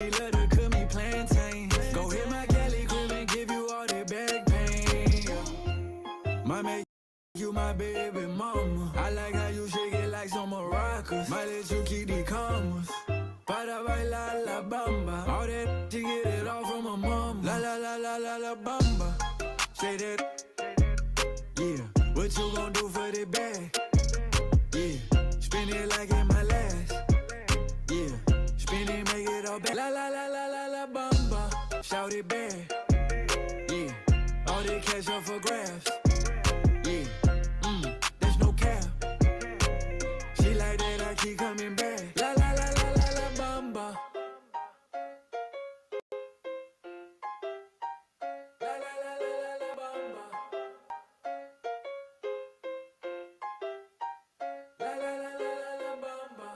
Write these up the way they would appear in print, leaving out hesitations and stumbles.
Let her cook me plantain. Go hit my galley crib and give you all that back pain. Might make you my baby mama. I like how you shake it like some maracas. Might let you keep the commas. Para bailar la bamba. All that she get it all from her mama. La la la la la la bamba. Say that. Yeah. What you gon' do for the bag? Yeah. Spin it like in my last. Yeah. Spin it, make it all back. La la la la la la bamba. Shout it back. Yeah. All that cash up for grabs. Yeah. There's no cap. She like that, I keep coming back. La la la la la la bamba. La la la la la la bamba. La la la la la la bamba.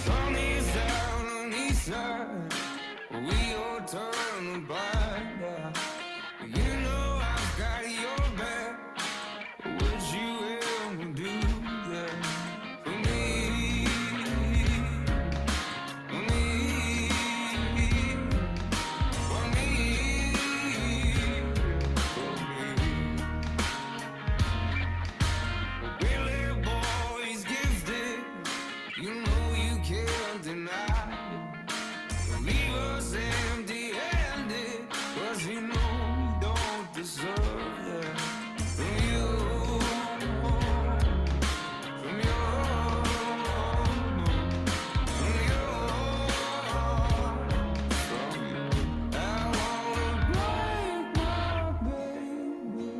Sun is down on the east side. We all turn back. You know I've got your back. Would you ever do that for me? For me? For me? For me? Billy boy's gifted. You know you can't deny. Leave us empty-handed, 'cause you know we don't deserve that. From you, from you, from you, from you. I wanna break my baby.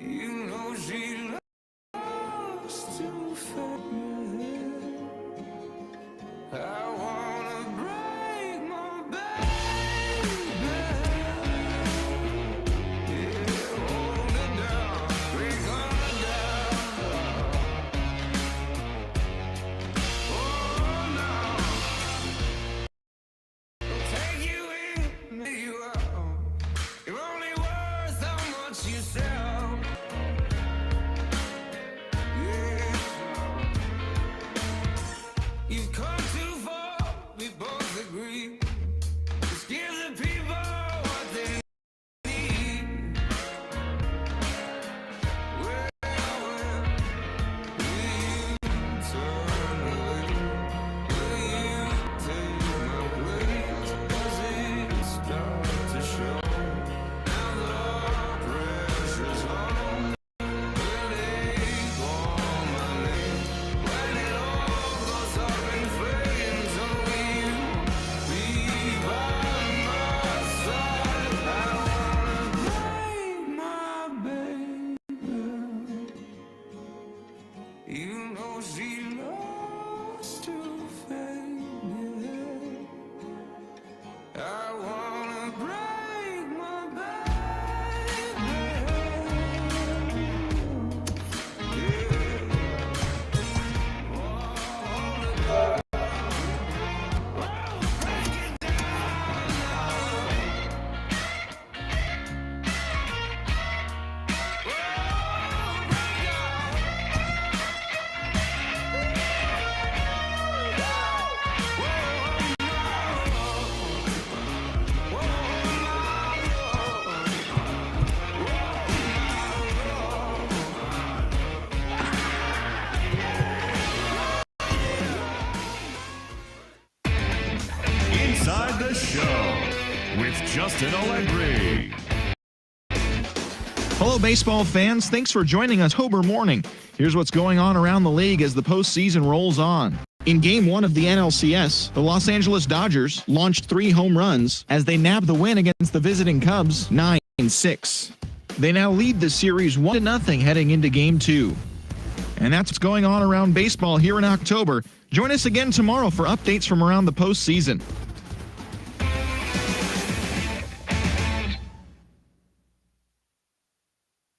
You know she loves to fuck me. I wanna break my baby. Yeah, hold it down, break on down. Oh no, I'll take you in, make you out. You're only worth how much you sell. Yeah. You've come too far, we both agree. Just give the people what they need. Well, will you turn away? Will you take my place? Does it start to show? Now the pressure's on. Will they call my name? When it all goes up in flames, oh, will you be by my side? I wanna break my baby. You know she loves to fade, yeah. I wanna break my baby. Yeah. Inside the Show with Justin Allegri. Hello, baseball fans. Thanks for joining us October morning. Here's what's going on around the league as the postseason rolls on. In Game 1 of the NLCS, the Los Angeles Dodgers launched 3 home runs as they nabbed the win against the visiting Cubs 9-6. They now lead the series 1-0 heading into Game 2. And that's what's going on around baseball here in October. Join us again tomorrow for updates from around the postseason.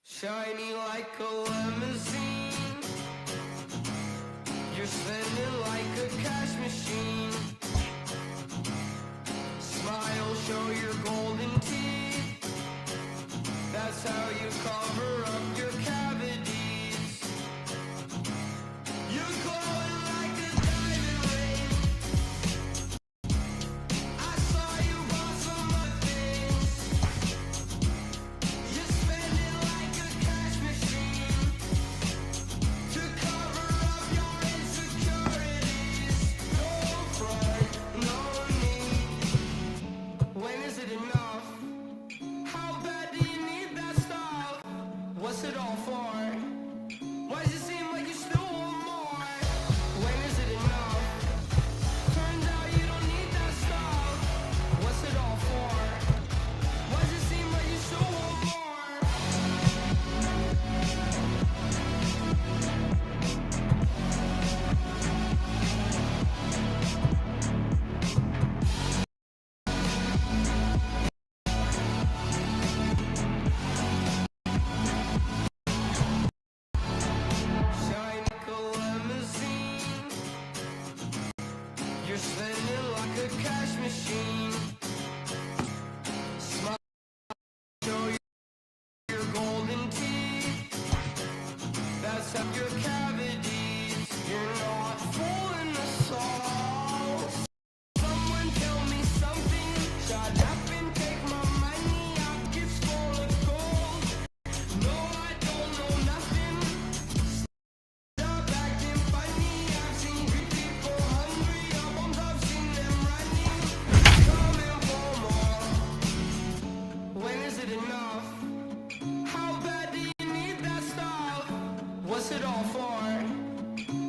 Shiny like a limousine. You're spending like a cash machine. Smile, show your golden teeth. That's how you cover up your cavities. You're glowing like a diamond ring. I saw you bought some other things. You're spending like a cash machine to cover up your insecurities. No front, no need. When is it enough? How bad do you need that stuff? What's it all for? Why does it seem like you still want more? When is it enough? Turns out you don't need that stuff. What's it all for? Why does it seem like you still want more? Shine like a limousine. You're spending like a cash machine. Smile, show your golden teeth. That's how your cavities. You're not fooling us all. Someone tell me something. Shut up and take my money. I'll get full of gold. No, I don't know nothing. Stop acting funny. I've seen three people hungry. I've seen them running. Coming for more. When is it enough? How bad do you need that stuff? What's it all for?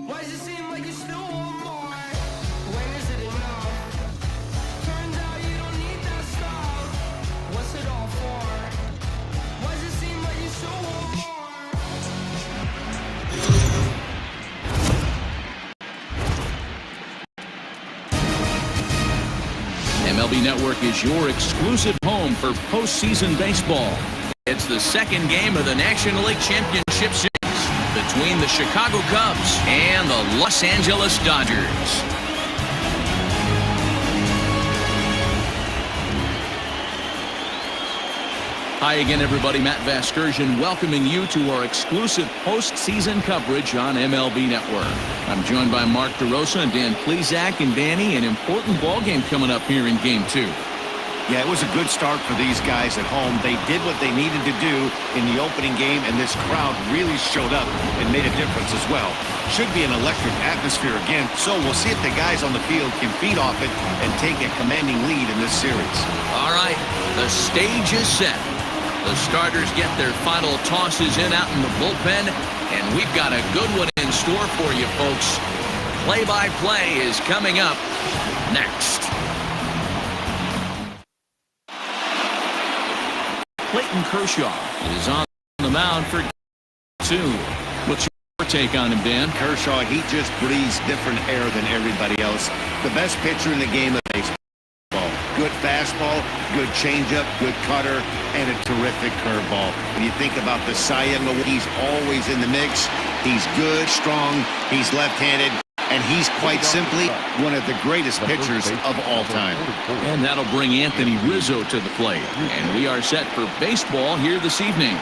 Why does it seem like you still want more? When is it enough? Turns out you don't need that stuff. What's it all for? Why does it seem like you still want more? MLB Network is your exclusive home for postseason baseball. It's the second game of the National League Championship Series between the Chicago Cubs and the Los Angeles Dodgers. Hi again, everybody. Matt Vasgersian welcoming you to our exclusive postseason coverage on MLB Network. I'm joined by Mark DeRosa and Dan Plesac. And Danny, an important ball game coming up here in Game 2. Yeah, it was a good start for these guys at home. They did what they needed to do in the opening game, and this crowd really showed up and made a difference as well. Should be an electric atmosphere again, so we'll see if the guys on the field can feed off it and take a commanding lead in this series. All right, the stage is set. The starters get their final tosses in out in the bullpen, and we've got a good one in store for you, folks. Play-by-play is coming up next. Clayton Kershaw is on the mound for 2. What's your take on him, Dan? Kershaw, he just breathes different air than everybody else. The best pitcher in the game of baseball. Good fastball, good changeup, good cutter, and a terrific curveball. When you think about the Cy Young Award, he's always in the mix. He's good, strong, he's left-handed, and he's quite simply one of the greatest pitchers of all time. And that'll bring Anthony Rizzo to the plate. And we are set for baseball here this evening.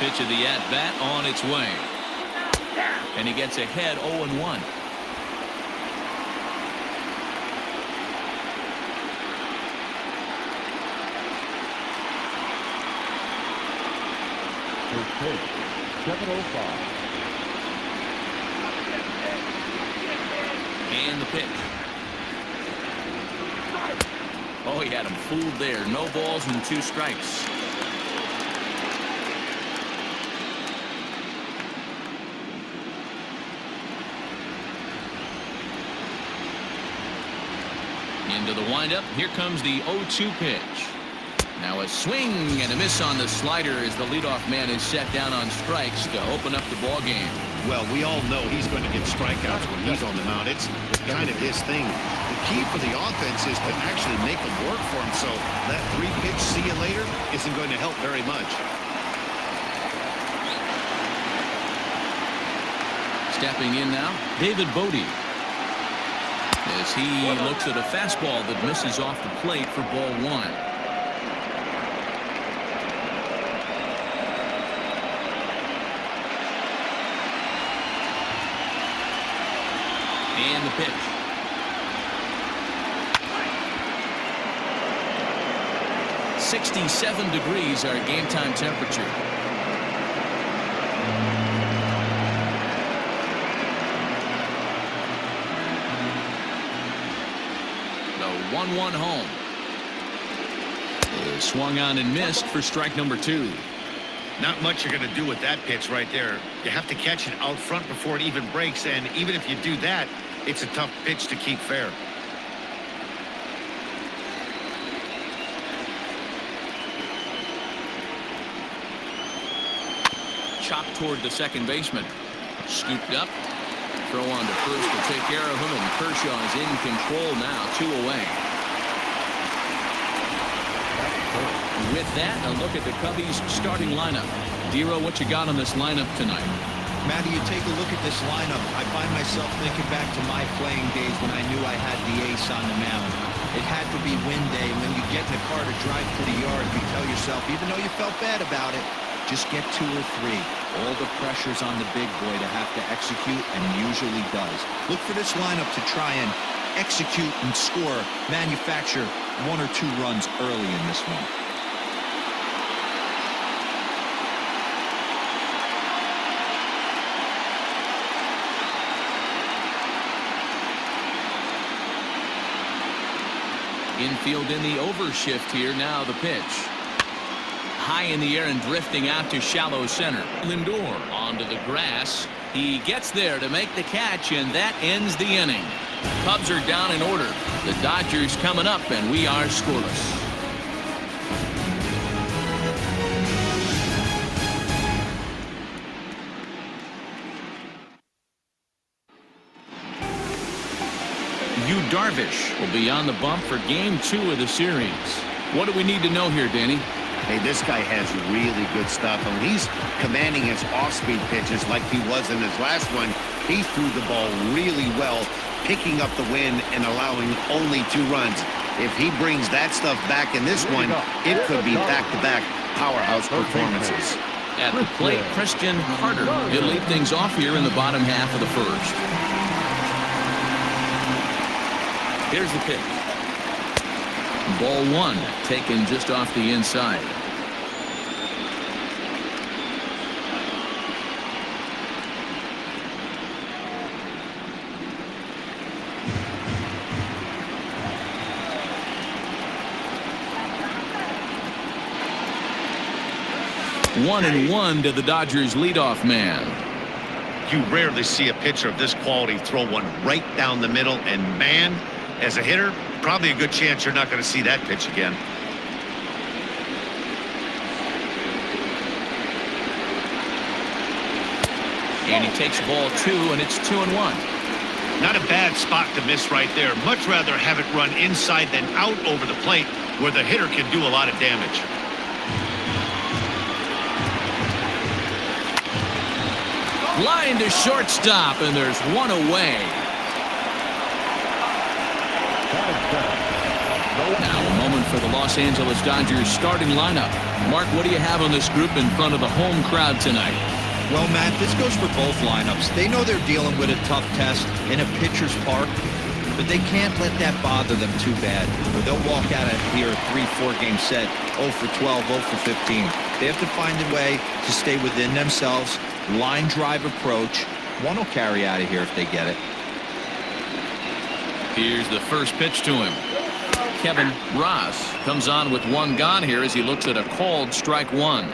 pitch of the at-bat on its way. And he gets ahead 0-1. First pitch, 7:05. And the pitch. Oh, he had him fooled there. No balls and 2 strikes. Into the windup. Here comes the 0-2 pitch. Now a swing and a miss on the slider as the leadoff man is set down on strikes to open up the ball game. Well, we all know he's going to get strikeouts when he's on the mound. It's kind of his thing. The key for the offense is to actually make them work for him. So that 3-pitch see you later isn't going to help very much. Stepping in now, David Bodie. As he looks at a fastball that misses off the plate for ball 1. And the pitch. .67 degrees our game time temperature. The 1-1 home. Swung on and missed for strike number 2. Not much you're going to do with that pitch right there. You have to catch it out front before it even breaks, and even if you do that, it's a tough pitch to keep fair. Chopped toward the second baseman. Scooped up. Throw on to first to take care of him, and Kershaw is in control now, 2 away. With that, a look at the Cubbies starting lineup. Dero, what you got on this lineup tonight? Matty, you take a look at this lineup. I find myself thinking back to my playing days when I knew I had the ace on the mound. It had to be win day. When you get in the car to drive to the yard, you tell yourself, even though you felt bad about it, just get 2 or 3. All the pressure's on the big boy to have to execute, and usually does. Look for this lineup to try and execute and score, manufacture 1 or 2 runs early in this one. Infield in the overshift here. Now the pitch. High in the air and drifting out to shallow center. Lindor onto the grass. He gets there to make the catch, and that ends the inning. Cubs are down in order. The Dodgers coming up, and we are scoreless. Yu Darvish will be on the bump for game 2 of the series. What do we need to know here, Danny? Hey, this guy has really good stuff. And he's commanding his off-speed pitches like he was in his last one. He threw the ball really well, picking up the win and allowing only 2 runs. If he brings that stuff back in this one, it could be back-to-back powerhouse performances. At the plate, Christian Harder. He'll lead things off here in the bottom half of the first. Here's the pitch. Ball 1, taken just off the inside. One and one to the Dodgers leadoff man. You rarely see a pitcher of this quality throw one right down the middle, and man, as a hitter, probably a good chance you're not going to see that pitch again. And he takes ball 2, and it's 2-1. Not a bad spot to miss right there. Much rather have it run inside than out over the plate, where the hitter can do a lot of damage. Line to shortstop, and there's 1 away. Now a moment for the Los Angeles Dodgers starting lineup. Mark, what do you have on this group in front of the home crowd tonight? Well, Matt, this goes for both lineups. They know they're dealing with a tough test in a pitcher's park, but they can't let that bother them too bad, or they'll walk out of here a 3-4 game set, 0 for 12, 0 for 15. They have to find a way to stay within themselves, line drive approach. One will carry out of here if they get it. Here's the first pitch to him. Kevin Ross comes on with one gone here as he looks at a called strike one.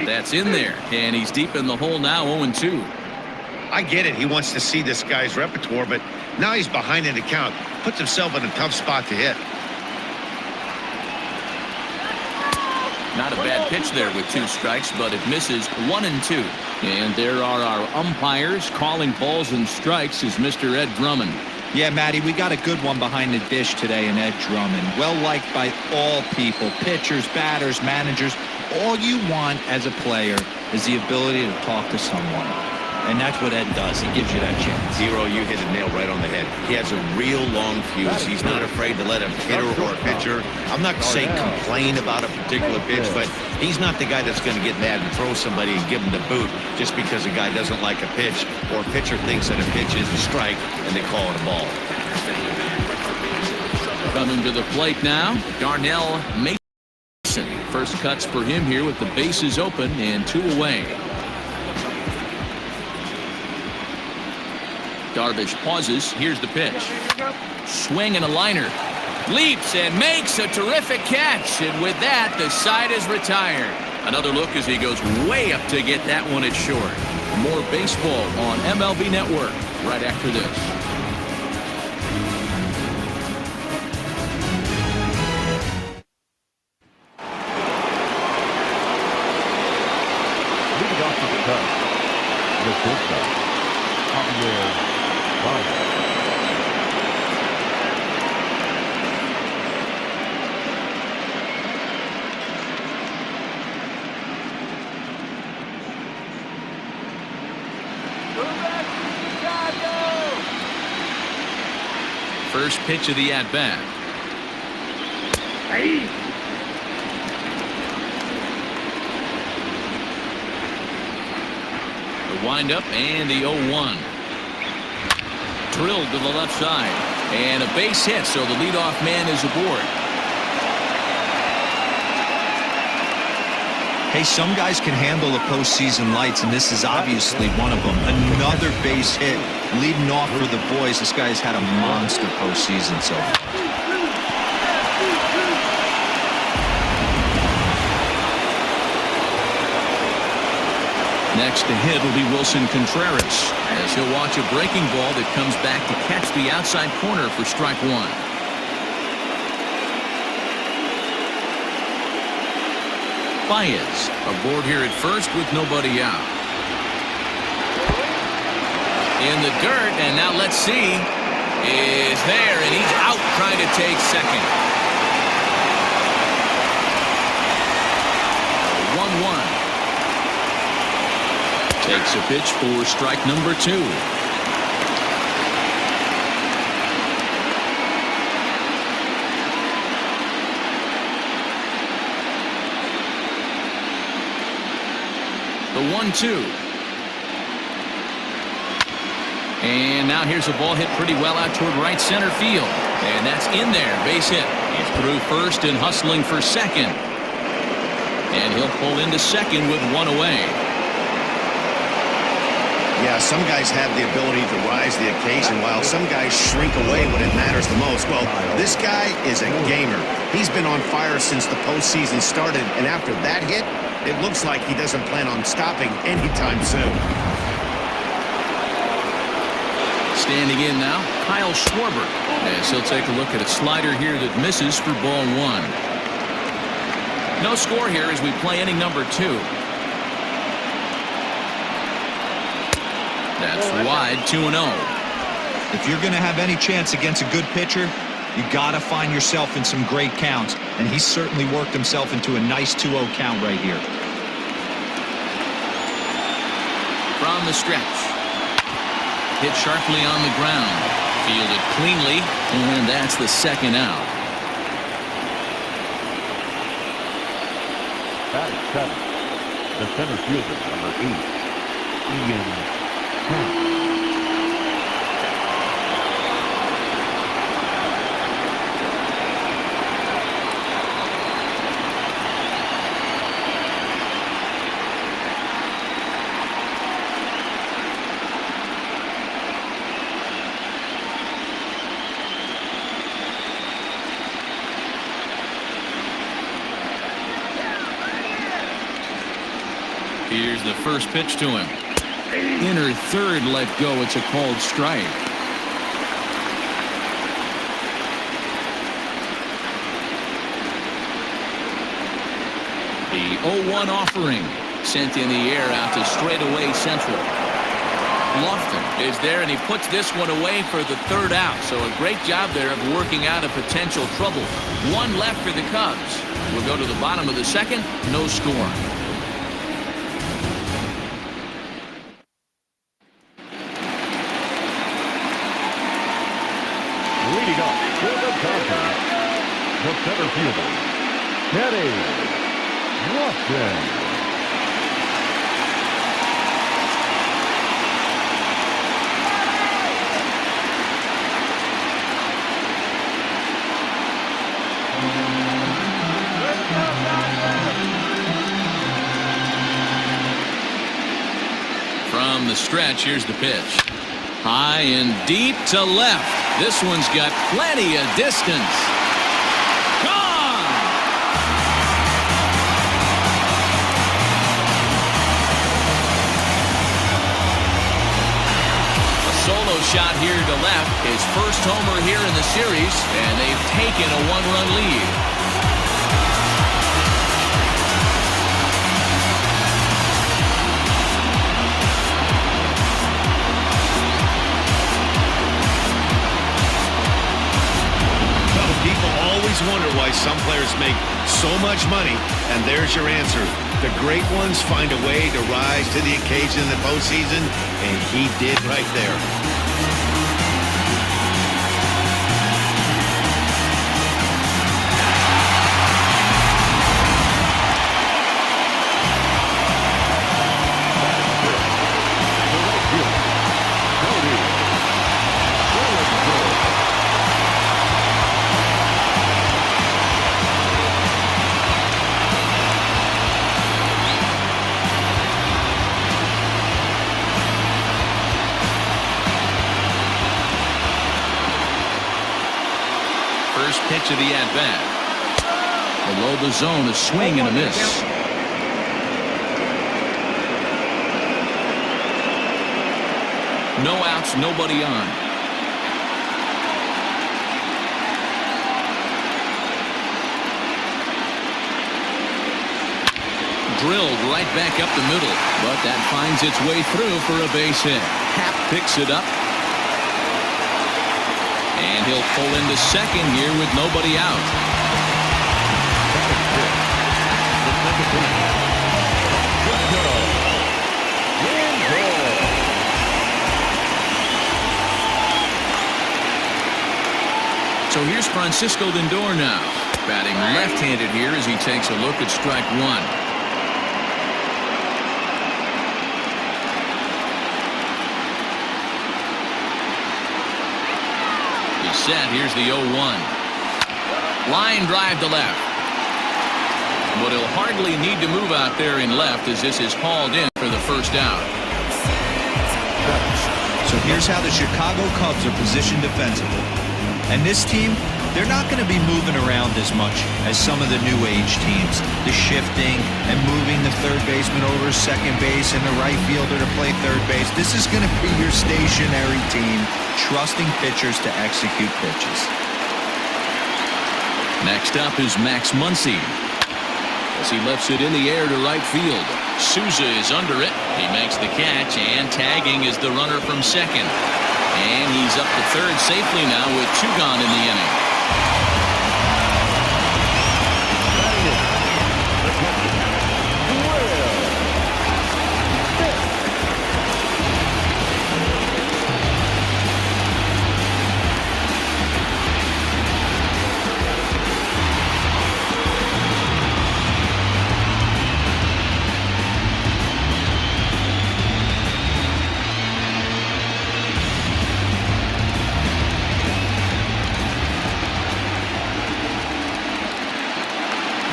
That's in there, and he's deep in the hole now, 0-2. I get it. He wants to see this guy's repertoire, but now he's behind in the count. Puts himself in a tough spot to hit. Not a bad pitch there with 2 strikes, but it misses 1-2. And there are our umpires calling balls and strikes is Mr. Ed Drummond. Yeah, Matty, we got a good one behind the dish today in Ed Drummond. Well liked by all people, pitchers, batters, managers. All you want as a player is the ability to talk to someone. And that's what Ed does. He gives you that chance. Zero, you hit the nail right on the head. He has a real long fuse. He's not afraid to let a hitter or a pitcher, I'm not saying complain about a particular pitch, but he's not the guy that's going to get mad and throw somebody and give him the boot just because a guy doesn't like a pitch or a pitcher thinks that a pitch is a strike and they call it a ball. Coming to the plate now, Darnell Mason. First cuts for him here with the bases open and 2 away. Darvish pauses. Here's the pitch. Swing and a liner. Leaps and makes a terrific catch. And with that, the side is retired. Another look as he goes way up to get that one at short. More baseball on MLB Network right after this. Leading off to the Cubs, the pitcher, Javier Baez. First pitch of the at-bat. The windup and the 0-1. Drilled to the left side. And a base hit, so the leadoff man is aboard. Hey, some guys can handle the postseason lights, and this is obviously one of them. Another base hit leading off for the boys. This guy's had a monster postseason so far. Next to hit will be Wilson Contreras, as he'll watch a breaking ball that comes back to catch the outside corner for strike one. Baez aboard here at first with nobody out. In the dirt, and now let's see, is there, and he's out trying to take second. 1-1. Takes a pitch for strike number 2. The 1-2. And now here's a ball hit pretty well out toward right center field. And that's in there. Base hit. He's through first and hustling for second. And he'll pull into second with 1 away. Yeah, some guys have the ability to rise to the occasion while some guys shrink away when it matters the most. Well, this guy is a gamer. He's been on fire since the postseason started, and after that hit, it looks like he doesn't plan on stopping anytime soon. Standing in now, Kyle Schwarber, as he'll take a look at a slider here that misses for ball 1. No score here as we play inning number 2. That's wide, 2-0. If you're going to have any chance against a good pitcher, you got to find yourself in some great counts, and he certainly worked himself into a nice 2-0 count right here. from the stretch. Hit sharply on the ground. Fielded cleanly, and that's the second out. Batting seventh, the center fielder, number 8, Ian Happ. Here's the first pitch to him. Inner third let go. It's a called strike. The 0-1 offering sent in the air out to straightaway central. Lofton is there, and he puts this one away for the third out. So a great job there of working out a potential trouble. One left for the Cubs. We'll go to the bottom of the second. No score. Leading up to the contest, the center fielder, Kenny Lofton. From the stretch, here's the pitch. High and deep to left. This one's got plenty of distance. Gone! A solo shot here to left. His first homer here in the series, and they've taken a one-run lead. Always wonder why some players make so much money, and there's your answer. The great ones find a way to rise to the occasion in the postseason, and he did right there. First pitch of the at-bat. Below the zone, a swing and a miss. No outs, nobody on. Drilled right back up the middle, but that finds its way through for a base hit. Happ picks it up. And he'll pull into second here with nobody out. So here's Francisco Lindor now, batting left-handed here as he takes a look at strike one. Set. Here's the 0-1. Line drive to left. But he'll hardly need to move out there in left as this is hauled in for the first out. So here's how the Chicago Cubs are positioned defensively. And this team, they're not going to be moving around as much as some of the new age teams. The shifting and moving the third baseman over second base and the right fielder to play third base. This is going to be your stationary team, trusting pitchers to execute pitches. Next up is Max Muncy as he lifts it in the air to right field. Souza is under it. He makes the catch, and tagging is the runner from second. And he's up to third safely now with two gone in the inning.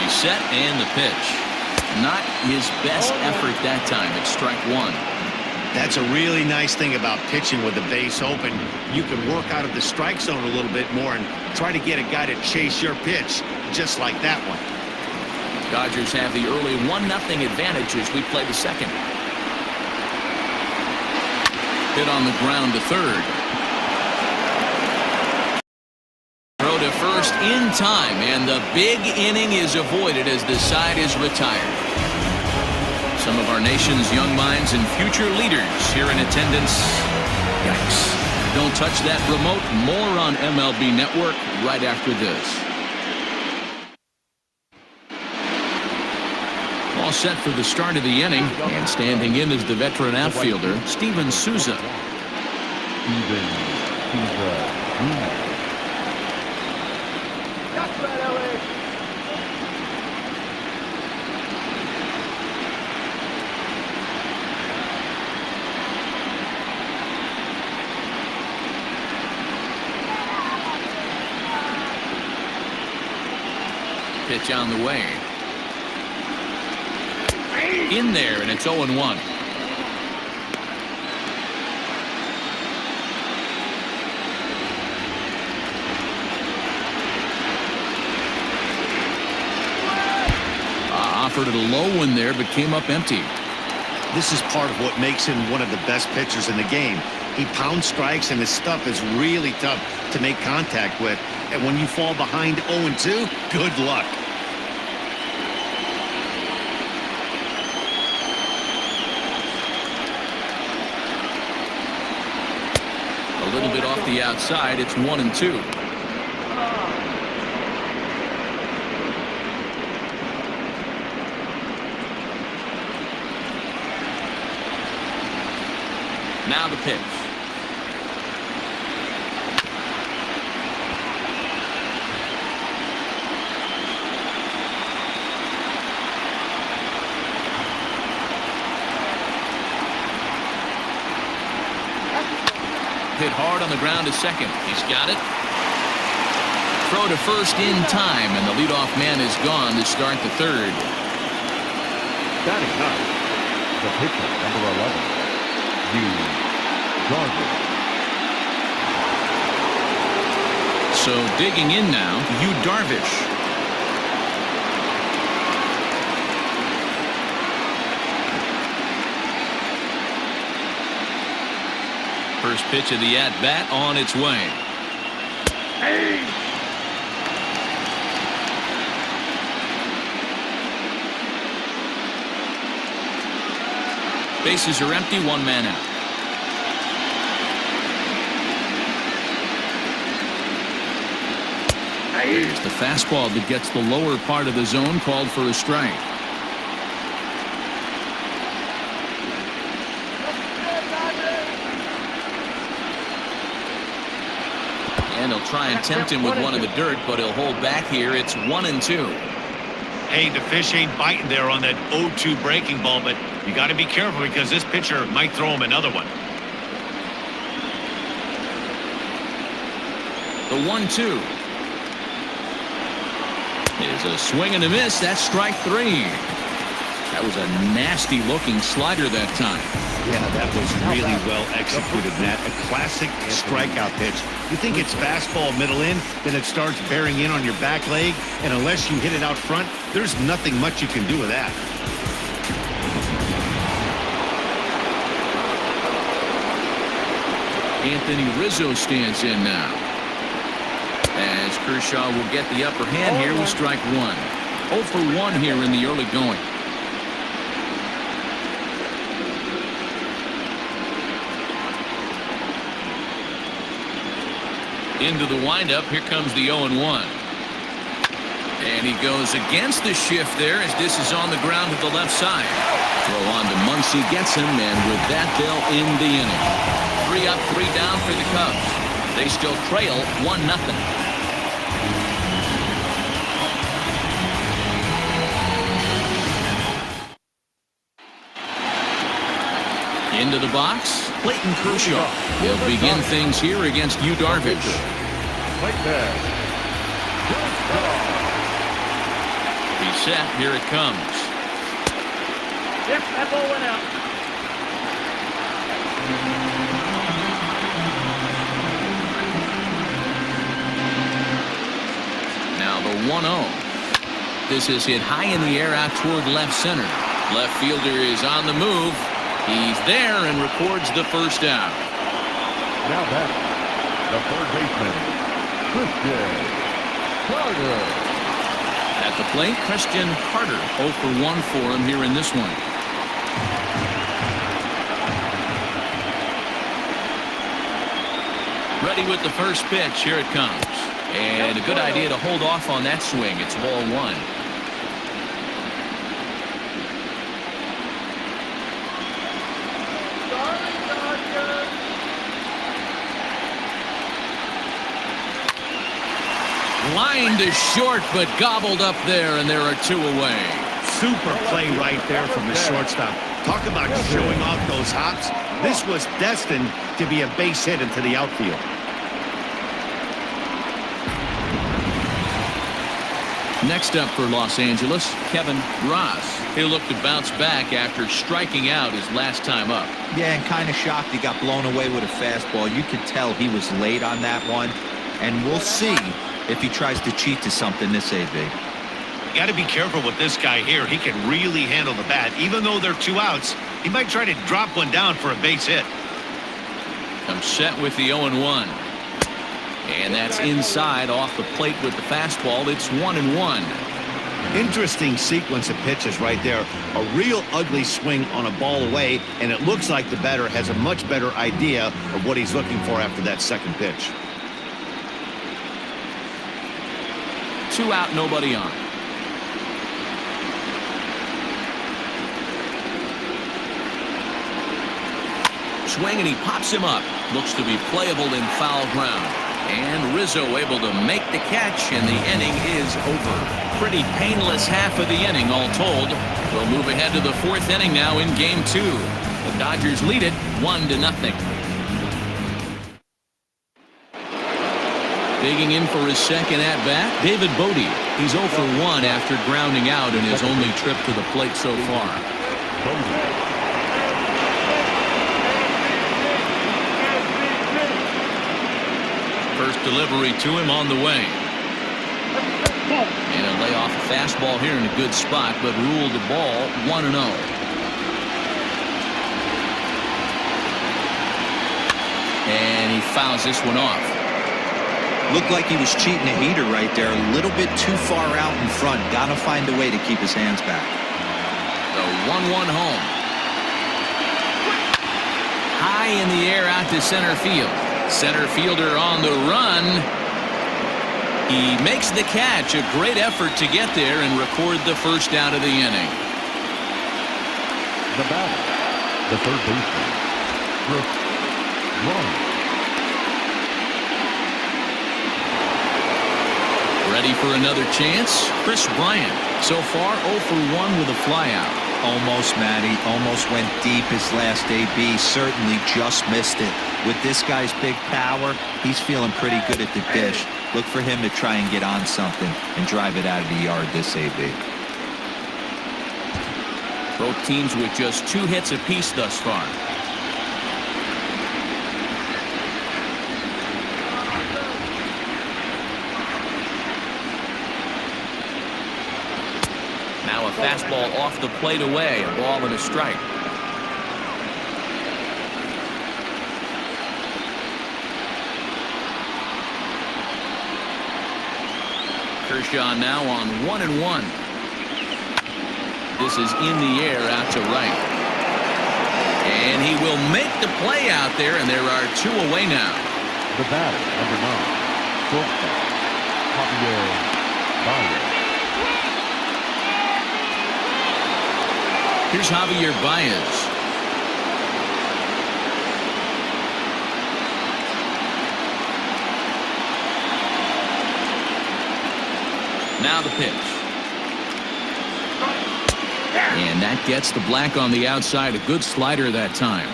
He's set and the pitch. Not his best effort that time. It's strike one. That's a really nice thing about pitching with the base open. You can work out of the strike zone a little bit more and try to get a guy to chase your pitch, just like that one. Dodgers have the early 1-0 advantage as we play the second. Hit on the ground to third. Throw to first in time, and the big inning is avoided as the side is retired. Some of our nation's young minds and future leaders here in attendance. Yikes. Don't touch that remote. More on MLB Network right after this. All set for the start of the inning, and standing in is the veteran outfielder, Steven Souza. Pitch on the way. In there, and it's 0-1. Offered it a low one there, but came up empty. This is part of what makes him one of the best pitchers in the game. He pounds strikes, and his stuff is really tough to make contact with. And when you fall behind 0-2, good luck. A little bit off the outside. It's 1-2. Now the pitch. Hit hard on the ground to second. He's got it. Throw to first in time, and the leadoff man is gone to start the third. Batting ninth, the pitcher, number 11, Darvish. So digging in now, Darvish. First pitch of the at-bat on its way. Bases are empty, one man out. There's the fastball that gets the lower part of the zone, called for a strike. And he'll try and tempt him with one in the dirt, but he'll hold back here. It's 1-2. Hey, the fish ain't biting there on that 0-2 breaking ball, but you got to be careful because this pitcher might throw him another one. The 1-2 is a swing and a miss. That's strike three. That was a nasty looking slider that time. Yeah, that was really well executed, Matt. A classic strikeout pitch. You think it's fastball middle in, then it starts bearing in on your back leg, and unless you hit it out front, there's nothing much you can do with that. Anthony Rizzo stands in now, as Kershaw will get the upper hand here with strike one. 0 for 1 here in the early going. Into the windup. Here comes the 0-1. And he goes against the shift there as this is on the ground to the left side. Throw on to Muncy, gets him, and with that they'll end the inning. 3 up, 3 down for the Cubs. They still trail 1-0. Into the box, Clayton Kershaw. He'll begin things here against Darvish. He's set. Here it comes. Yep, that ball went out. Now the 1-0. This is hit high in the air out toward left center. Left fielder is on the move. He's there and records the first out. Now back, the third baseman, Christian Carter. At the plate, Christian Carter. 0 for 1 for him here in this one. Ready with the first pitch. Here it comes. And a good idea to hold off on that swing. It's ball 1. Line to short, but gobbled up there, and there are 2 away. Super play right there from the shortstop. Talk about showing off those hops. This was destined to be a base hit into the outfield. Next up for Los Angeles, Kevin Ross. He'll look to bounce back after striking out his last time up. Yeah, and kind of shocked he got blown away with a fastball. You could tell he was late on that one, and we'll see if he tries to cheat to something this AB. You got to be careful with this guy here. He can really handle the bat. Even though they're 2 outs, he might try to drop one down for a base hit. I'm set with the 0-1. And that's inside off the plate with the fastball. It's 1-1. Interesting sequence of pitches right there. A real ugly swing on a ball away, and it looks like the batter has a much better idea of what he's looking for after that second pitch. 2 out, nobody on. Swing, and he pops him up. Looks to be playable in foul ground. And Rizzo able to make the catch, and the inning is over. Pretty painless half of the inning, all told. We'll move ahead to the 4th inning now in Game 2. The Dodgers lead it 1-0. Digging in for his second at-bat, David Bodie. He's 0 for 1 after grounding out in his only trip to the plate so far. First delivery to him on the way. And a lay off a fastball here in a good spot, but ruled the ball 1-0. And he fouls this one off. Looked like he was cheating a heater right there. A little bit too far out in front. Got to find a way to keep his hands back. The 1-1 home. High in the air out to center field. Center fielder on the run. He makes the catch. A great effort to get there and record the first out of the inning. The batter, the third baseman, Chris Bryant. Ready for another chance? Chris Bryant. So far 0 for 1 with a flyout. Almost, Matty. Almost went deep his last AB. Certainly just missed it. With this guy's big power, he's feeling pretty good at the dish. Look for him to try and get on something and drive it out of the yard this AB. Both teams with just 2 hits apiece thus far. Now a fastball off the plate away. A ball and a strike. Kershaw now on 1-1. This is in the air out to right. And he will make the play out there, and there are 2 away now. The batter, number 9, shortstop, Javier Baez. Here's Javier Baez. Now the pitch. And that gets the black on the outside. A good slider that time.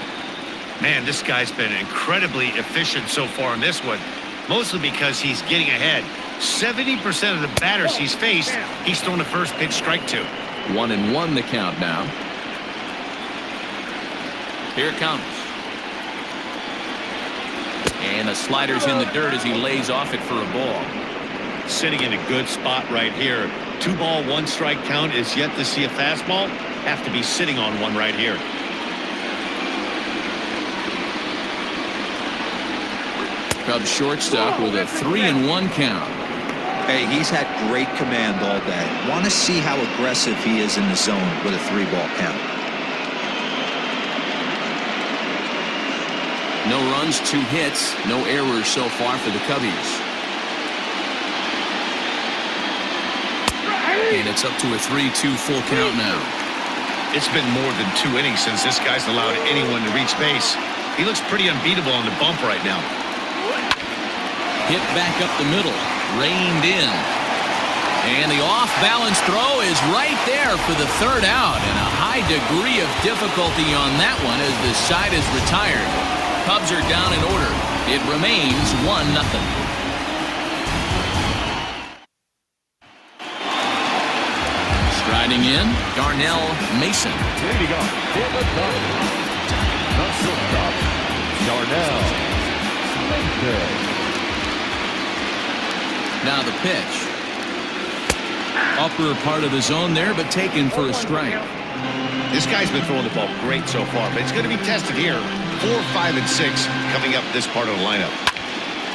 Man, this guy's been incredibly efficient so far in this one, mostly because he's getting ahead. 70% of the batters he's faced, he's thrown a first pitch strike to. 1-1 the count now. Here it comes. And the slider's in the dirt as he lays off it for a ball. Sitting in a good spot right here. 2-ball, 1-strike count is yet to see a fastball. Have to be sitting on one right here. Cubs shortstop with a 3-1 count. Hey, he's had great command all day. Want to see how aggressive he is in the zone with a 3-ball count. No runs, 2 hits, no errors so far for the Cubbies. And it's up to a 3-2 full count now. It's been more than 2 innings since this guy's allowed anyone to reach base. He looks pretty unbeatable on the bump right now. Hit back up the middle, reined in. And the off-balance throw is right there for the 3rd out. And a high degree of difficulty on that one as the side is retired. Cubs are down in order. It remains 1-0. Striding in, Darnell Mason. Leading off in the top. The shortstop, Darnell Mason. Now the pitch. Upper part of the zone there, but taken for a strike. This guy's been throwing the ball great so far, but it's going to be tested here. 4, 5, and 6 coming up this part of the lineup.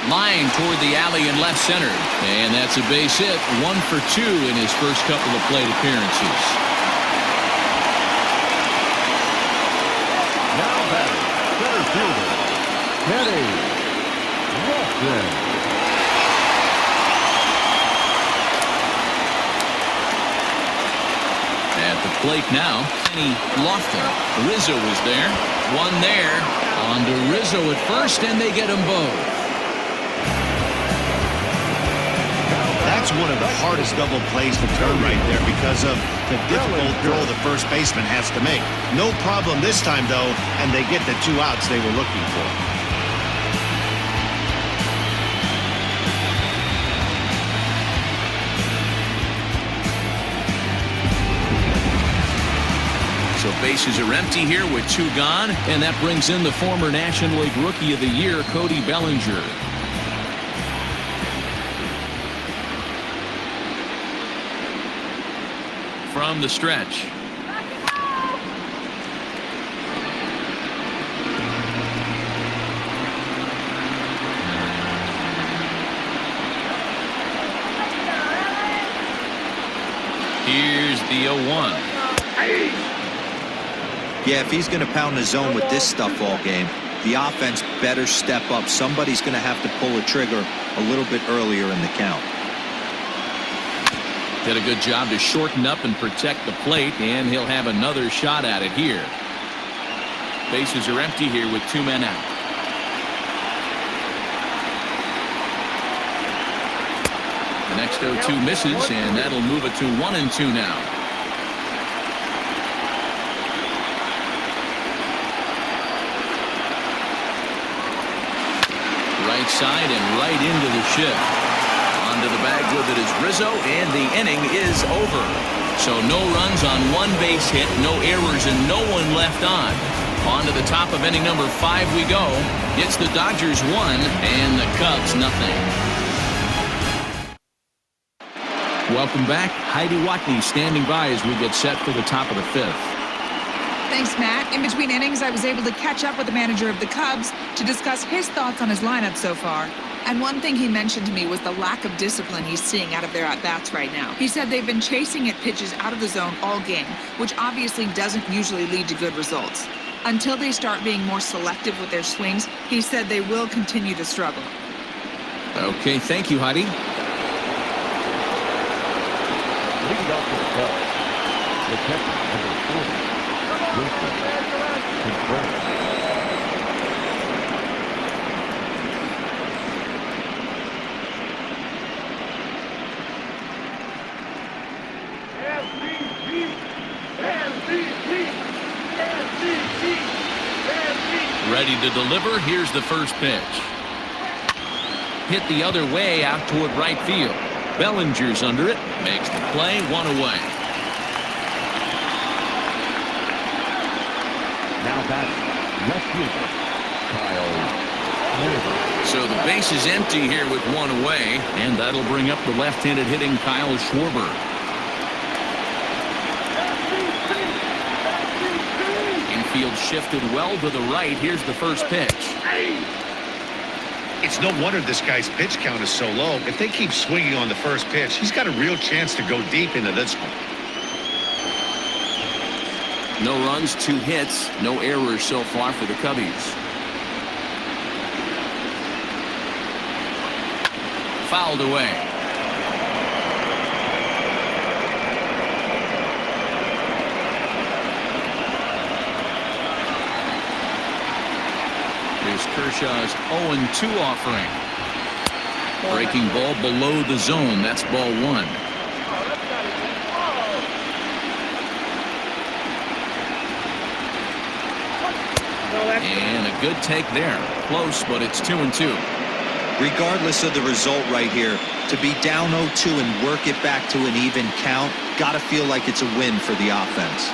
Line toward the alley in left center. And that's a base hit. 1 for 2 in his first couple of plate appearances. Now batting, center fielder, Kenny Lofton. At the plate now, Kenny Lofton. Rizzo is there. One there. On to Rizzo at first, and they get them both. That's one of the hardest double plays to turn right there because of the difficult throw the first baseman has to make. No problem this time, though, and they get the 2 outs they were looking for. So bases are empty here with 2 gone, and that brings in the former National League Rookie of the Year, Cody Bellinger. From the stretch. Here's the 0-1. Yeah, if he's going to pound the zone with this stuff all game, the offense better step up. Somebody's going to have to pull a trigger a little bit earlier in the count. Did a good job to shorten up and protect the plate, and he'll have another shot at it here. Bases are empty here with 2 men out. The next 0-2 misses, and that'll move it to 1-2 now. Right side and right into the shift. Onto the bag with it is Rizzo, and the inning is over. So no runs on 1 base hit, no errors, and no one left on. On to the top of inning number 5 we go. It's the Dodgers 1 and the Cubs nothing. Welcome back. Heidi Watney standing by as we get set for the top of the 5th. Thanks, Matt. In between innings, I was able to catch up with the manager of the Cubs to discuss his thoughts on his lineup so far. And one thing he mentioned to me was the lack of discipline he's seeing out of their at-bats right now. He said they've been chasing at pitches out of the zone all game, which obviously doesn't usually lead to good results. Until they start being more selective with their swings, he said they will continue to struggle. Okay, thank you, Heidi. Leading off the Cubs, the catcher, number 40, Wilson Contreras. Ready to deliver. Here's the first pitch. hit the other way out toward right field. Bellinger's under it, makes the play, 1 away. Now that's left fielder Kyle Schwarber. So the base is empty here with 1 away, and that'll bring up the left-handed hitting Kyle Schwarber. Infield shifted well to the right. Here's the first pitch. It's no wonder this guy's pitch count is so low. If they keep swinging on the first pitch, he's got a real chance to go deep into this one. No runs, 2 hits, no errors so far for the Cubbies. Fouled away. Here's Kershaw's 0-2 offering. Breaking ball below the zone. That's ball 1. And a good take there. Close, but it's 2-2. Regardless of the result right here, to be down 0-2 and work it back to an even count, got to feel like it's a win for the offense.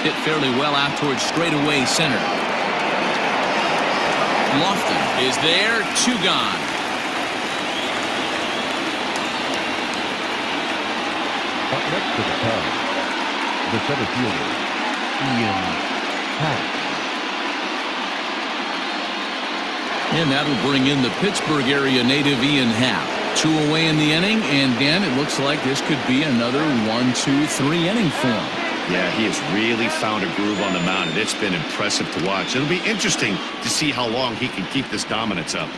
Hit fairly well out towards straightaway center. Lofton is there, 2 gone. Up next to the Cubs, the center fielder, Ian Happ. And that'll bring in the Pittsburgh area native Ian Happ. 2 away in the inning, and Dan, it looks like this could be another 1-2-3 inning for him. Yeah, he has really found a groove on the mound, and it's been impressive to watch. It'll be interesting to see how long he can keep this dominance up.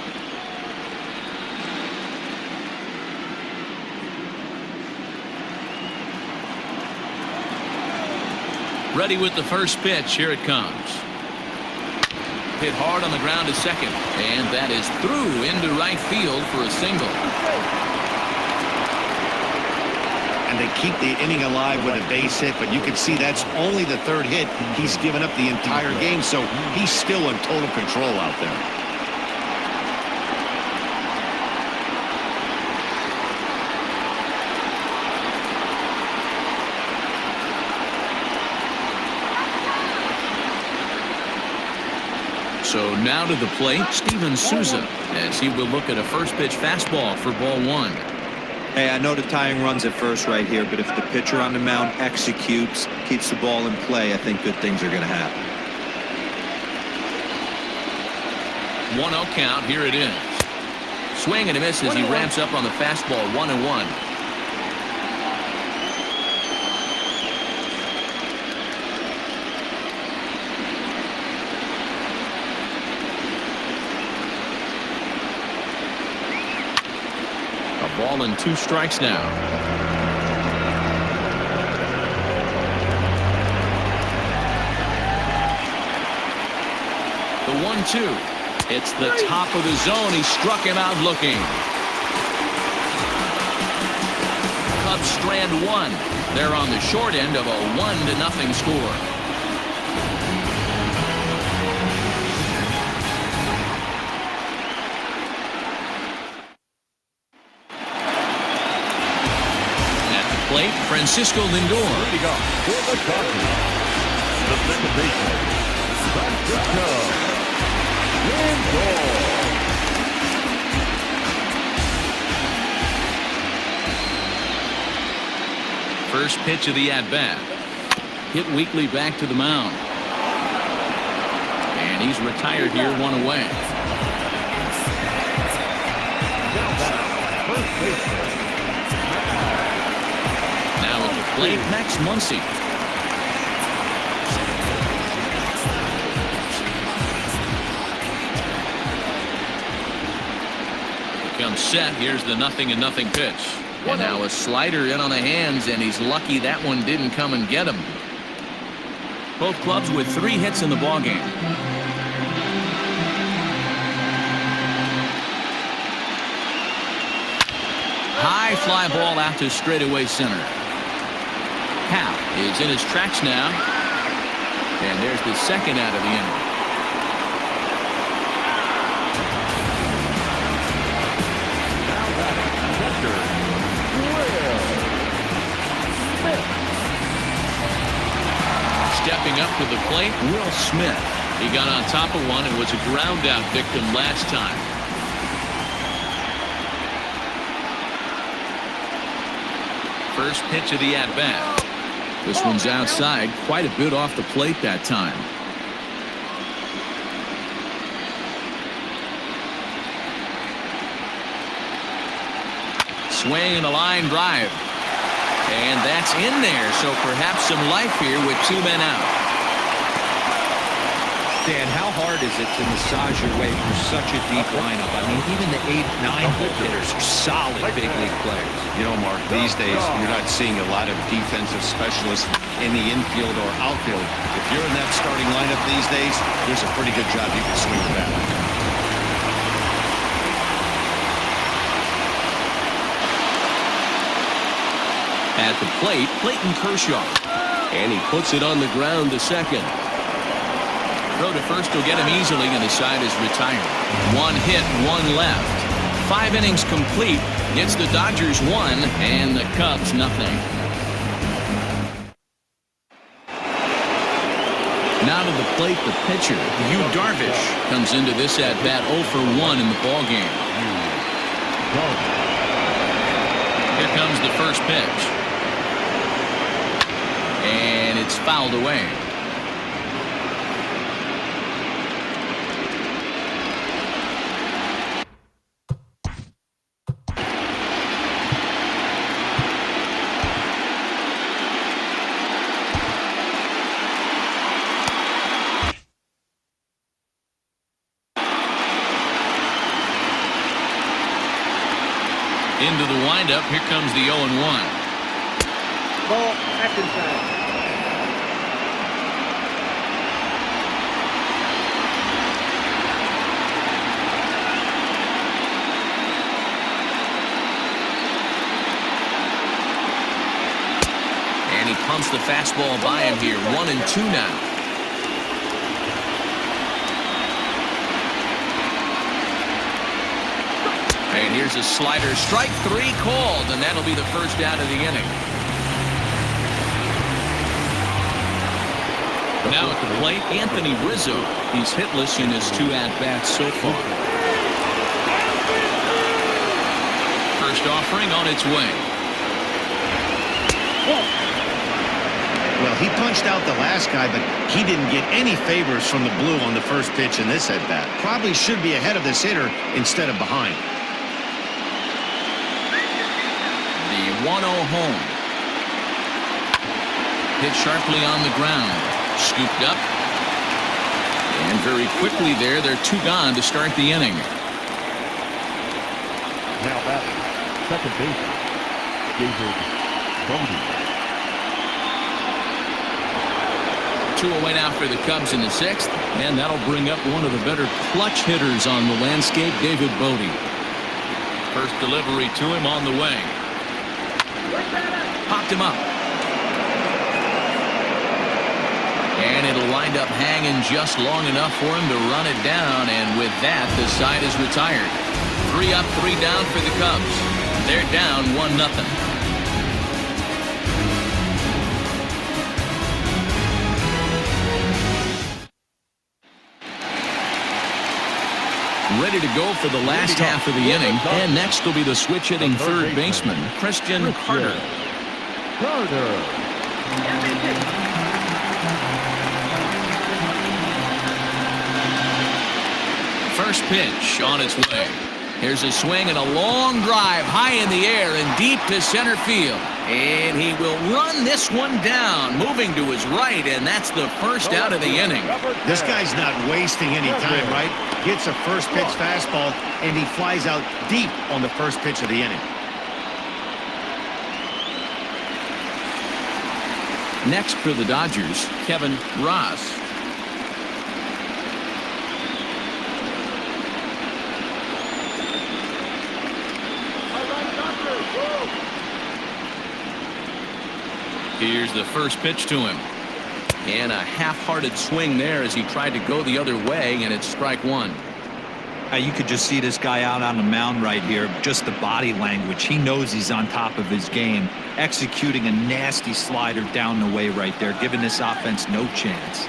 Ready with the first pitch. Here it comes. Hit hard on the ground to second, and that is through into right field for a single. And they keep the inning alive with a base hit, but you can see that's only the 3rd hit he's given up the entire game, so he's still in total control out there. So now to the plate, Steven Souza, as he will look at a first pitch fastball for ball 1. Hey, I know the tying run's at first right here, but if the pitcher on the mound executes, keeps the ball in play, I think good things are going to happen. 1-0 count. Here it is. Swing and a miss as he ramps up on the fastball. 1-1. Ball and 2 strikes now. The 1-2. It's the top of the zone. He struck him out looking. Cubs strand 1. They're on the short end of a 1-0 score. Plate, Francisco Lindor. Leading up for the Dodgers, the second baseman, Francisco Lindor. First pitch of the at-bat. Hit weakly back to the mound. And he's retired here, 1 away. Now that's first baseman. Plate, Max Muncy. Comes set. Here's the 0-0 pitch. And now a slider in on the hands, and he's lucky that one didn't come and get him. Both clubs with 3 hits in the ballgame. High fly ball out to straightaway center. Happ is in his tracks now, and there's the second out of the inning. Stepping up to the plate, Will Smith. He got on top of one and was a ground out victim last time. First pitch of the at-bat. This one's outside, quite a bit off the plate that time. Swing and a line drive. And that's in there, so perhaps some life here with 2 men out. Dan, how hard is it to massage your way through such a deep lineup? I mean, even the 8, 9 hitters are solid big league players. You know, Mark, these days you're not seeing a lot of defensive specialists in the infield or outfield. If you're in that starting lineup these days, there's a pretty good job you can swing the bat. At the plate, Clayton Kershaw. And he puts it on the ground to second. Throw to first will get him easily, and the side is retired. 1 hit, 1 left. 5 innings complete. Gets the Dodgers 1 and the Cubs nothing. Now to the plate, the pitcher, Yu Darvish, comes into this at-bat 0 for 1 in the ballgame. Here comes the first pitch. And it's fouled away. Into the windup. Here comes the 0-1. Ball, back inside. And he pumps the fastball by him here. 1-2 now. And here's a slider. Strike 3 called, and that'll be the first out of the inning. Now at the plate, Anthony Rizzo. He's hitless in his 2 at-bats so far. First offering on its way. Well, he punched out the last guy, but he didn't get any favors from the blue on the first pitch in this at-bat. Probably should be ahead of this hitter instead of behind. 1-0 home. Hit sharply on the ground. Scooped up. And very quickly there, they're 2 gone to start the inning. Now batting, second baseman, David Bodie. 2 away now for the Cubs in the 6th. And that'll bring up one of the better clutch hitters on the landscape, David Bodie. First delivery to him on the way. Popped him up. And it'll wind up hanging just long enough for him to run it down. And with that, the side is retired. 3 up, 3 down for the Cubs. They're down 1-0. Ready to go for the last half of the inning. And next will be the switch hitting third baseman, Christian Carter. First pitch on its way. Here's a swing and a long drive high in the air and deep to center field. And he will run this one down, moving to his right, and that's the first out of the inning. This guy's not wasting any time, right? Gets a first pitch fastball, and he flies out deep on the first pitch of the inning. Next for the Dodgers, Kevin Ross. Here's the first pitch to him. And a half-hearted swing there as he tried to go the other way, and it's strike 1. You could just see this guy out on the mound right here. Just the body language. He knows he's on top of his game. Executing a nasty slider down the way right there, giving this offense no chance.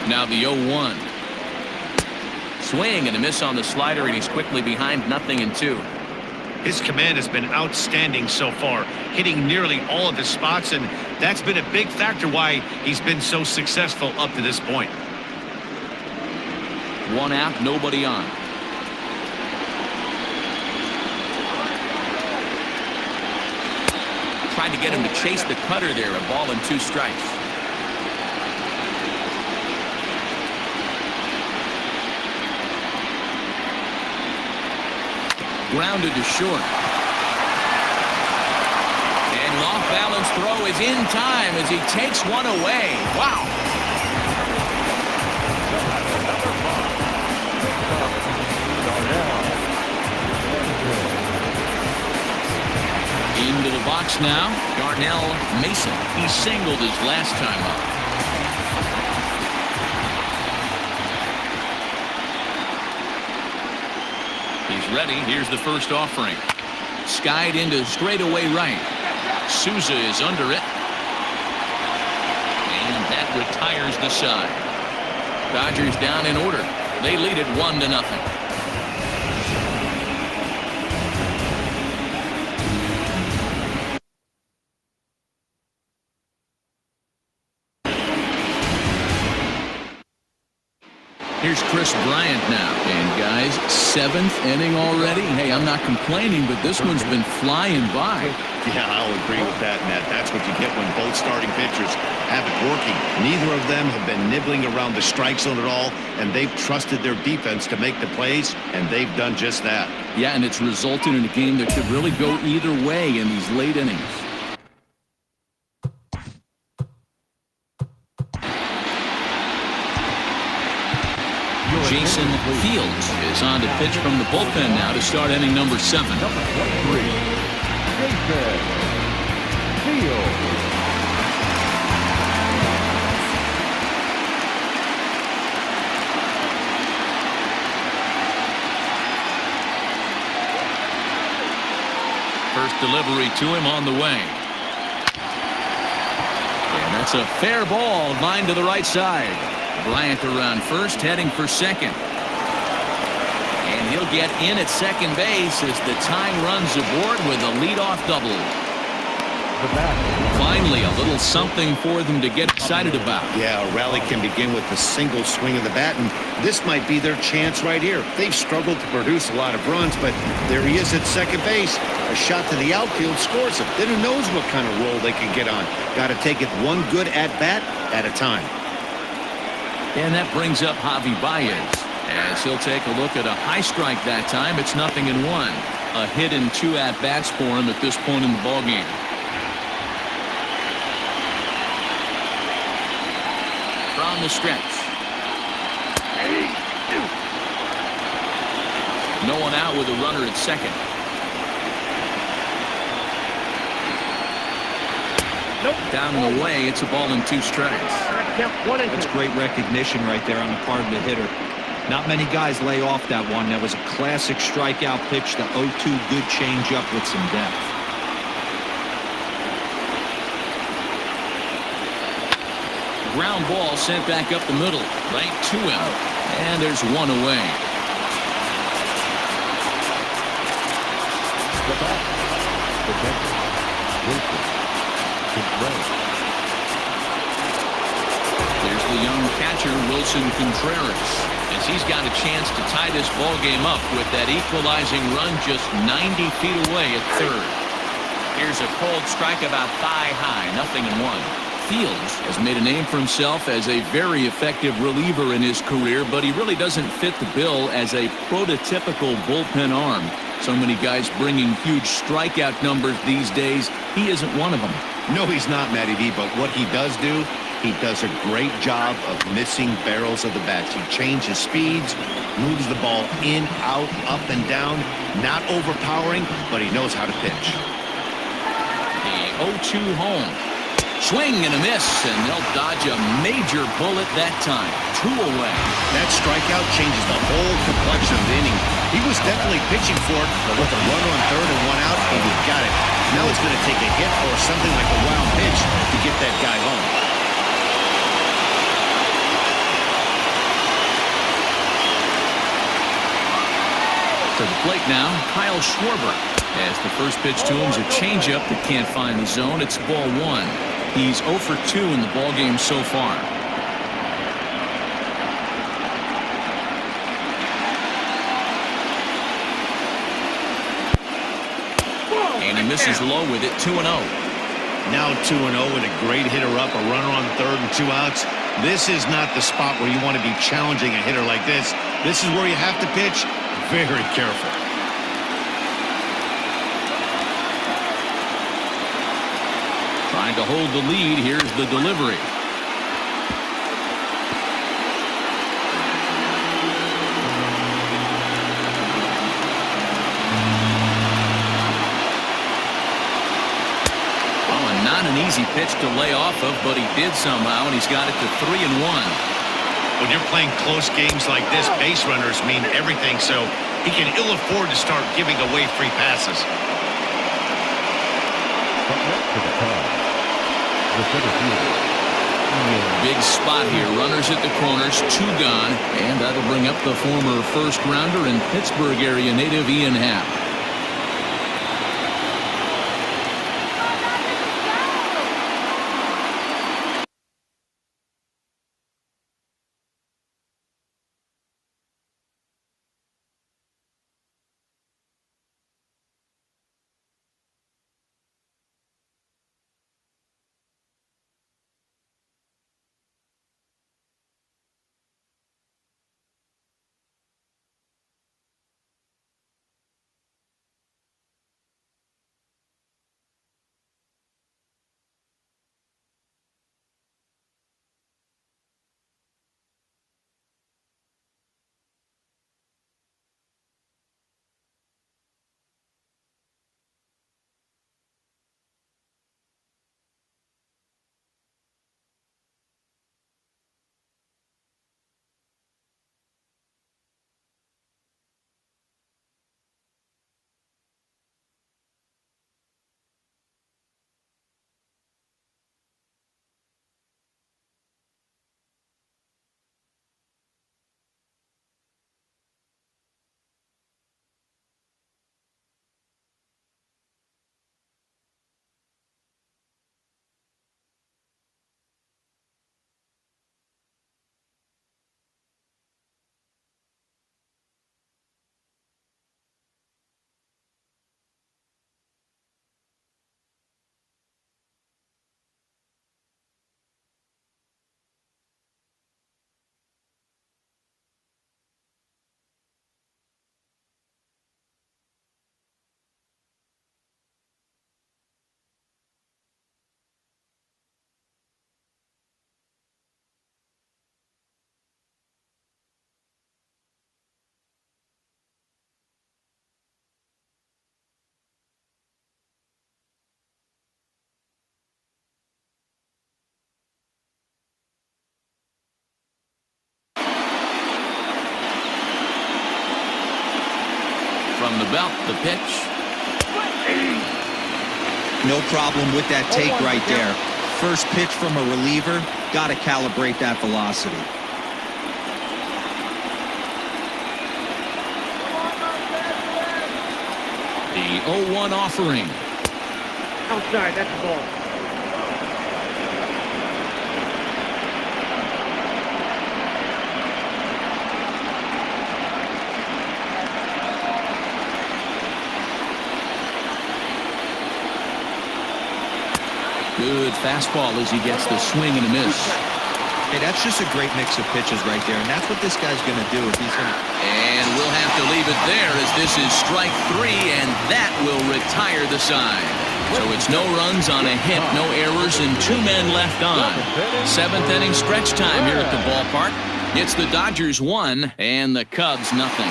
Now the 0-1. Swing and a miss on the slider, and he's quickly behind 0-2. His command has been outstanding so far, hitting nearly all of his spots, and that's been a big factor why he's been so successful up to this point. 1 out, nobody on. Trying to get him to chase the cutter there. A ball and 2 strikes. Grounded to short. And an off-balance throw is in time as he takes one away. Wow. Into the box now, Darnell Mason. He singled his last time up. He's ready. Here's the first offering. Skied into straightaway right. Souza is under it. And that retires the side. Dodgers down in order. They lead it 1-0. Here's Chris Bryant now. And guys, 7th inning already. Hey, I'm not complaining, but this one's been flying by. Yeah, I'll agree with that, Matt. That's what you get when both starting pitchers have it working. Neither of them have been nibbling around the strike zone at all, and they've trusted their defense to make the plays, and they've done just that. Yeah, and it's resulted in a game that could really go either way in these late innings. Jason Fields is on to pitch from the bullpen now to start inning number 7. Number 23, Jason Fields. First delivery to him on the way. And that's a fair ball, line to the right side. Bryant around first, heading for second. And he'll get in at second base as the time runs aboard with a leadoff double. Finally, a little something for them to get excited about. Yeah, a rally can begin with a single swing of the bat, and this might be their chance right here. They've struggled to produce a lot of runs, but there he is at second base. A shot to the outfield scores him. Then who knows what kind of roll they can get on. Got to take it one good at-bat at a time. And that brings up Javi Baez as he'll take a look at a high strike that time. It's 0-1. A hit and 2 at-bats for him at this point in the ballgame. From the stretch. No one out with a runner at second. Down and away. It's a ball and 2 strikes. That's great recognition right there on the part of the hitter. Not many guys lay off that one. That was a classic strikeout pitch. The 0-2 good changeup with some depth. Ground ball sent back up the middle, right to him. And there's one away. There's the young catcher, Wilson Contreras, as he's got a chance to tie this ball game up with that equalizing run just 90 feet away at third. Here's a cold strike about thigh high, 0-1. Fields has made a name for himself as a very effective reliever in his career, but he really doesn't fit the bill as a prototypical bullpen arm. So many guys bringing huge strikeout numbers these days. He isn't one of them. No, he's not, Matty D, but what he does do, he does a great job of missing barrels of the bats. He changes speeds, moves the ball in, out, up, and down. Not overpowering, but he knows how to pitch. The 0-2 home. Swing and a miss, and they'll dodge a major bullet that time. 2 away. That strikeout changes the whole complexion of the inning. He was definitely pitching for it, but with a runner on third and 1 out, and he got it. Now it's going to take a hit or something like a wild pitch to get that guy home. To the plate now, Kyle Schwarber. As the first pitch to him is a changeup that can't find the zone. It's ball 1. He's 0 for 2 in the ballgame so far. And he misses low with it, 2-0. Now 2-0 with a great hitter up, a runner on third and 2 outs. This is not the spot where you want to be challenging a hitter like this. This is where you have to pitch very careful. Trying to hold the lead. Here's the delivery. Not an easy pitch to lay off of, but he did somehow, and he's got it to 3-1. When you're playing close games like this, base runners mean everything, so he can ill afford to start giving away free passes. To the Cubs, the center fielder, Big spot here. Runners at the corners, 2 gone, and that'll bring up the former first-rounder and Pittsburgh area native Ian Happ. From the belt, the pitch. No problem with that take right there. First pitch from a reliever, got to calibrate that velocity. The 0-1 offering. Outside, that's the ball. Good fastball as he gets the swing and a miss. Hey, that's just a great mix of pitches right there, and that's what this guy's going to do if he's going to... And we'll have to leave it there as this is strike 3, and that will retire the side. So it's no runs on a hit, no errors, and 2 men left on. 7th inning stretch time here at the ballpark. It's the Dodgers 1 and the Cubs nothing.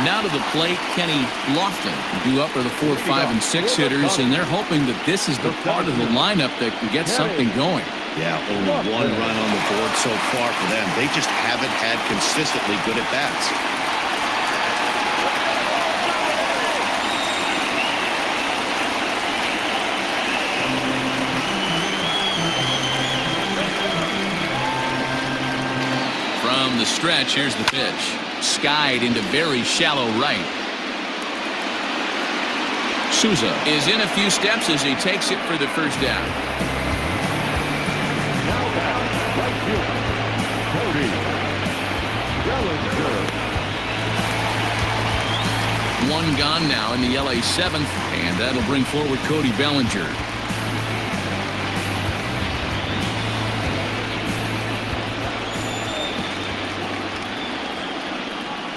Now to the plate, Kenny Lofton. Due up are the 4, 5, and 6 hitters, and they're hoping that this is the part of the lineup that can get something going. Yeah, only one run on the board so far for them. They just haven't had consistently good at-bats. From the stretch, here's the pitch. Skied into very shallow right. Souza is in a few steps as he takes it for the first down. Now back, right fielder, Cody Bellinger. One gone now in the LA 7th, and that'll bring forward Cody Bellinger.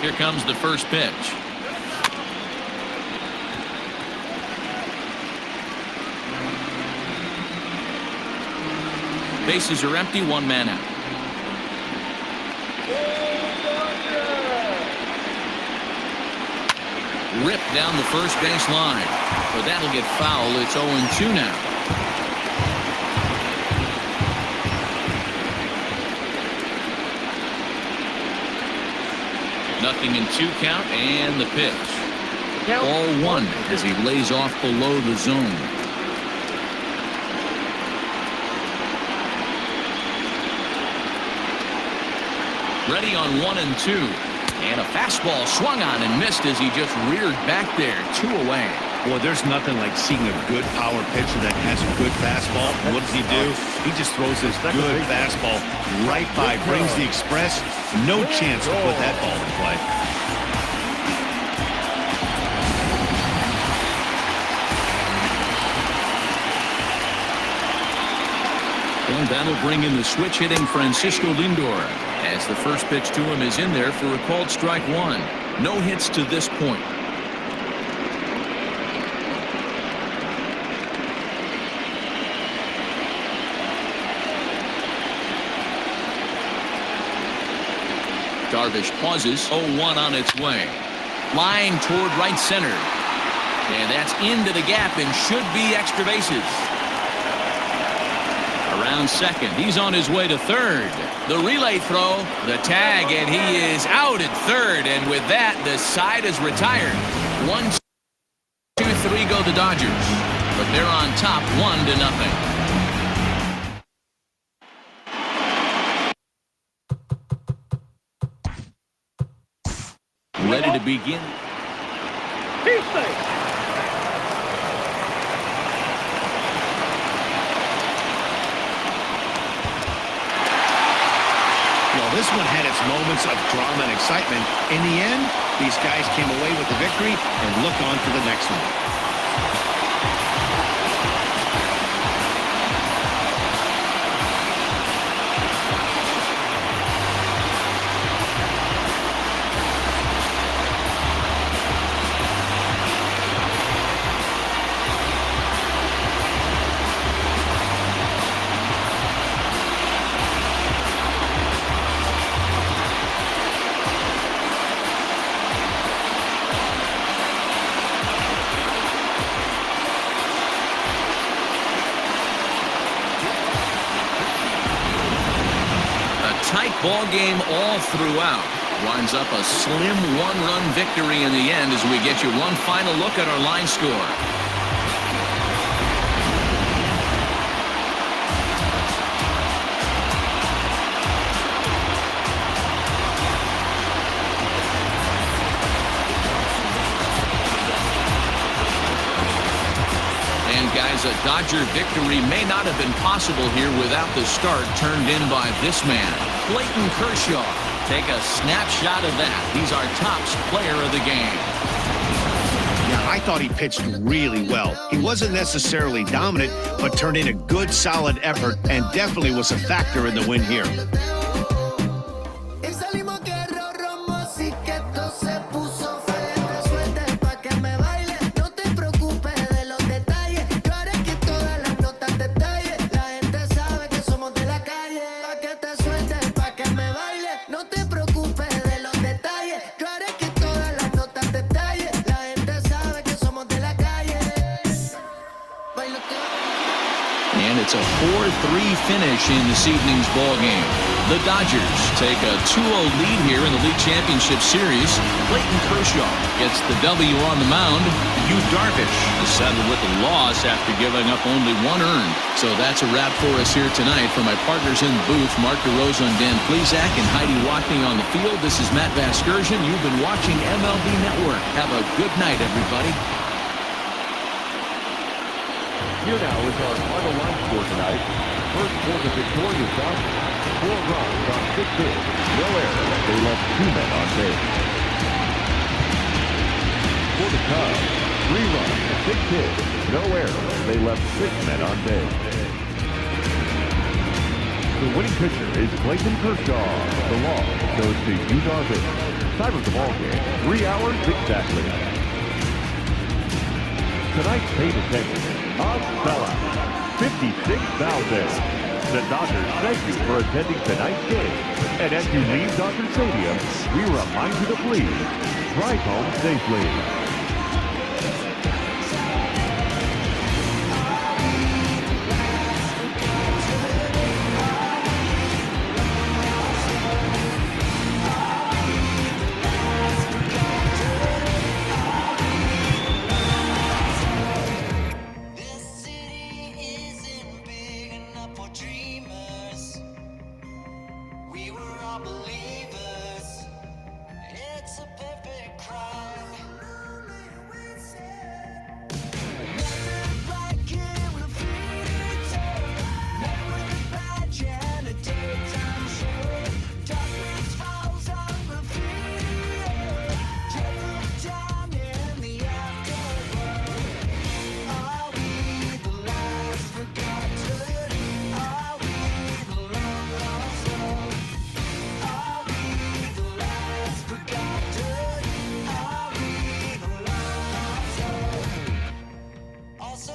Here comes the first pitch. Bases are empty, one man out. Ripped down the first base line, but that'll get foul. It's 0-2 now. Nothing in 2 count, and the pitch. Ball 1 as he lays off below the zone. Ready on 1 and 2. And a fastball swung on and missed as he just reared back there. 2 away. Boy, there's nothing like seeing a good power pitcher that has a good fastball. What does he do? He just throws this good fastball right by, brings the express. No chance to put that ball in play. And that'll bring in the switch-hitting Francisco Lindor, as the first pitch to him is in there for a called strike 1. No hits to this point. Darvish pauses. 0-1 on its way. Flying toward right center. And that's into the gap and should be extra bases. Around second. He's on his way to third. The relay throw. The tag, and he is out at third. And with that, the side is retired. 1, 2, 3 go the Dodgers. But they're on top 1-0. Ready to begin. Well, this one had its moments of drama and excitement. In the end, these guys came away with the victory and look on to the next one. Tight ball game all throughout. Winds up a slim 1-run victory in the end as we get you one final look at our line score. Guys, a Dodger victory may not have been possible here without the start turned in by this man, Clayton Kershaw. Take a snapshot of that. He's our top player of the game. Yeah, I thought he pitched really well. He wasn't necessarily dominant, but turned in a good, solid effort and definitely was a factor in the win here. And it's a 4-3 finish in this evening's ball game. The Dodgers take a 2-0 lead here in the League Championship Series. Clayton Kershaw gets the W on the mound. Yu Darvish is saddled with a loss after giving up only 1 earned. So that's a wrap for us here tonight. For my partners in the booth, Mark DeRosa and Dan Plesac and Heidi Watney on the field, this is Matt Vasgersian. You've been watching MLB Network. Have a good night, everybody. Here now is our final line score tonight. First for the victorious Dodgers. 4 runs on 6 hits, no errors. They left 2 men on base. For the Cubs, 3 runs, 6 hits, no errors. They left 6 men on base. The winning pitcher is Clayton Kershaw. The loss goes to Yu Darvish. Time of the ball game, 3 hours exactly. Tonight's paid attendance, a sellout, 56,000. The Dodgers thank you for attending tonight's game. And as you leave Dodger Stadium, we remind you to please drive home safely. Also,